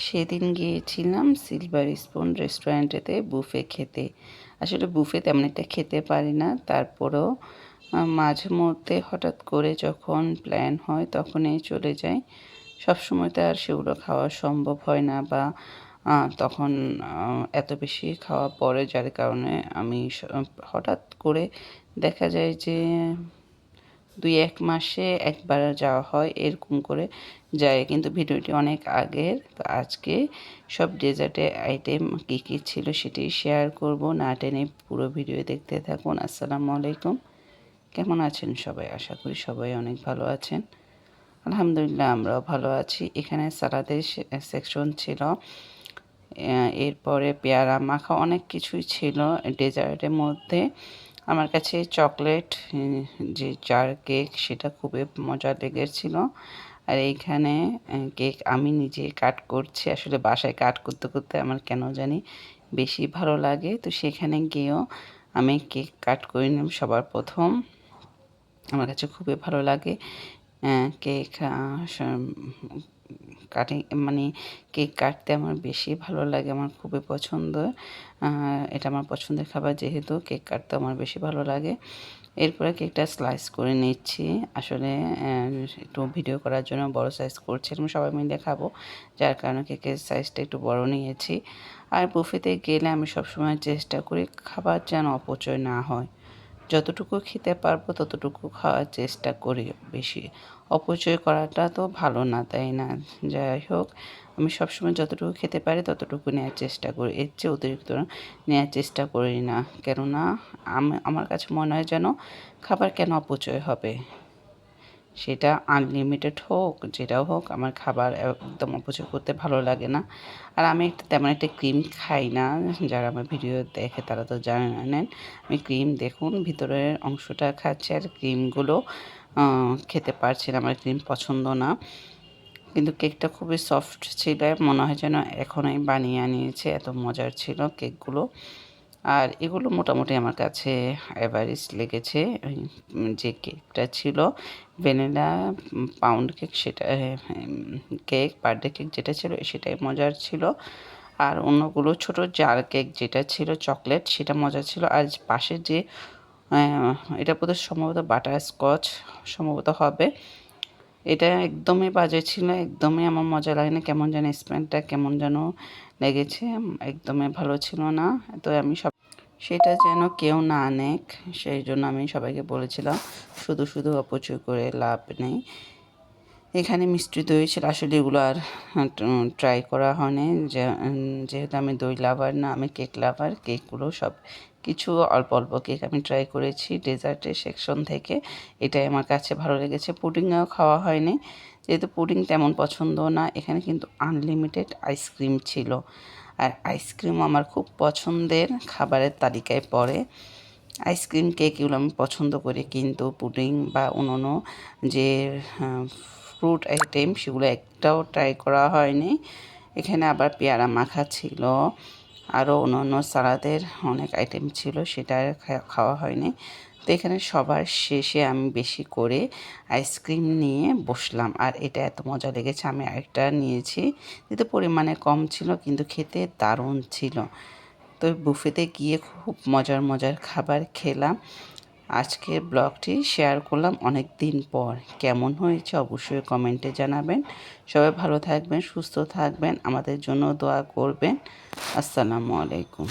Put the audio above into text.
সেদিন গিয়েছিলাম silver spoon রেস্টুরেন্টেতে buffet খেতে। আসলে বুফে তেমন একটা খেতে পারি না, তারপরেও মাঝে মধ্যে হঠাৎ করে যখন প্ল্যান হয় তখনই চলে যাই। সবসময় তো আর সেগুলো খাওয়া সম্ভব হয় না, বা তখন এত বেশি খাওয়া পড়ে, যার কারণে আমি হঠাৎ করে দেখা যায় যে 2-1 মাসে একবার যাওয়া হয়, এরকম করে যায়। কিন্তু ভিডিওটি অনেক আগের। তো আজকে সব ডেজার্টের আইটেম কী কী ছিল সেটি শেয়ার করব, না টেনে পুরো ভিডিও দেখতে থাকুন। আসসালামু আলাইকুম, কেমন আছেন সবাই? আশা করি সবাই অনেক ভালো আছেন। আলহামদুলিল্লাহ, আমরাও ভালো আছি। এখানে সালাদের সেকশন ছিল, এরপরে পেয়ারা মাখা অনেক কিছুই ছিল ডেজার্টের মধ্যে। আমার কাছে চকলেট যে জার কেক সেটা খুবই মজা লেগেছিল। আর এইখানে কেক আমি নিজে কাট করছি। আসলে বাসায় কাট করতে করতে আমার কেন জানি বেশি ভালো লাগে। তো সেখানে গিয়েও আমি কেক কাট করে নিলাম সবার প্রথম। আমার কাছে খুবই ভালো লাগে কেক কাটিং, মানে কেক কাটতে আমার বেশি ভালো লাগে, আমার খুবই পছন্দ। এটা আমার পছন্দের খাবার, যেহেতু কেক কাটতে আমার বেশি ভালো লাগে। এরপরে কেকটা স্লাইস করে নিচ্ছি। আসলে একটু ভিডিও করার জন্য বড় সাইজ করছিলাম, সবাই মিলে খাবো, যার কারণে কেকের সাইজটা একটু বড় নিয়েছি। আর বুফেতে গেলে আমি সবসময় চেষ্টা করি খাবার যেন অপচয় না হয়। যতটুকু খেতে পারবো ততটুকু খাওয়ার চেষ্টা করি। বেশি অপচয় করাটা তো ভালো না, তাই না? যাই হোক, আমি সবসময় যতটুকু খেতে পারি ততটুকু নেওয়ার চেষ্টা করি, এর চেয়ে অতিরিক্ত নেওয়ার চেষ্টা করি না। কেননা আমার কাছে মনে হয় যেন খাবার কেন অপচয় হবে, সেটা আনলিমিটেড হোক যেটাও হোক, আমার খাবার একদম অপচয় করতে ভালো লাগে না। আর আমি তেমন একটা ক্রিম খাই না, যারা আমার ভিডিও দেখে তারা তো জানেন। আমি ক্রিম দেখুন ভিতরের অংশটা খাচ্ছি, আর ক্রিমগুলো খেতে পারছি না, আমার ক্রিম পছন্দ না। কিন্তু কেকটা খুবই সফট ছিল, মনে হয় যেন এখনই বানিয়ে আনিয়েছে, এত মজার ছিল কেকগুলো। আর এগুলো মোটামুটি আমার কাছে এভারেজ লেগেছে। যে কেকটা ছিল ভ্যানিলা পাউন্ড কেক, সেটা কেক বার্থডে কেক যেটা ছিল সেটাই মজার ছিল। আর অন্যগুলো ছোট জার কেক যেটা ছিল চকলেট, সেটা মজা ছিল। আর পাশে যে এটা বোধহয় সম্ভবত বাটার স্কচ সম্ভবত হবে, এটা একদমই বাজে ছিল, একদমই আমার মজা লাগে না। কেমন যেন স্মেলটা কেমন যেন লেগেছে, একদমই ভালো ছিল না। তো আমি সেটা যেন কেউ না নেক, সেই জন্য আমি সবাইকে বলেছিলাম শুধু শুধু অপচয় করে লাভ নেই। এখানে মিষ্টি দই ছিল, আসলে এগুলো আর ট্রাই করা হয়নি, যেহেতু আমি দই লাভার না, আমি কেক লাভার। কেকগুলো সব কিছু অল্প অল্প কেক আমি ট্রাই করেছি ডেজার্টের সেকশন থেকে, এটাই আমার কাছে ভালো লেগেছে। পুডিংও খাওয়া হয়নি, যেহেতু পুডিং তেমন পছন্দ না। এখানে কিন্তু আনলিমিটেড আইসক্রিম ছিল, আর আইসক্রিম আমার খুব পছন্দের খাবারের তালিকায় পড়ে। আইসক্রিম কেক এগুলো আমি পছন্দ করি, কিন্তু পুডিং বা অন্য যে ফ্রুট আইটেম সেগুলো একটাও ট্রাই করা হয়নি। এখানে আবার পেয়ারা মাখা ছিল, আরও অন্য সালাদের অনেক আইটেম ছিল, সেটা খাওয়া হয়নি। তো এখানে সবার শেষে আমি বেশি করে আইসক্রিম নিয়ে বসলাম, আর এটা এত মজা লেগেছে, আমি আরেকটা নিয়েছি, যেহেতু পরিমাণে কম ছিল কিন্তু খেতে দারুণ ছিল। তো বুফেতে গিয়ে খুব মজার মজার খাবার খেলাম। আজকের ব্লগটি শেয়ার করলাম অনেক দিন পর। কেমন হয়েছে অবশ্যই কমেন্টে জানাবেন। সবাই ভালো থাকবেন, সুস্থ থাকবেন, আমাদের জন্য দোয়া করবেন। আসসালামু আলাইকুম।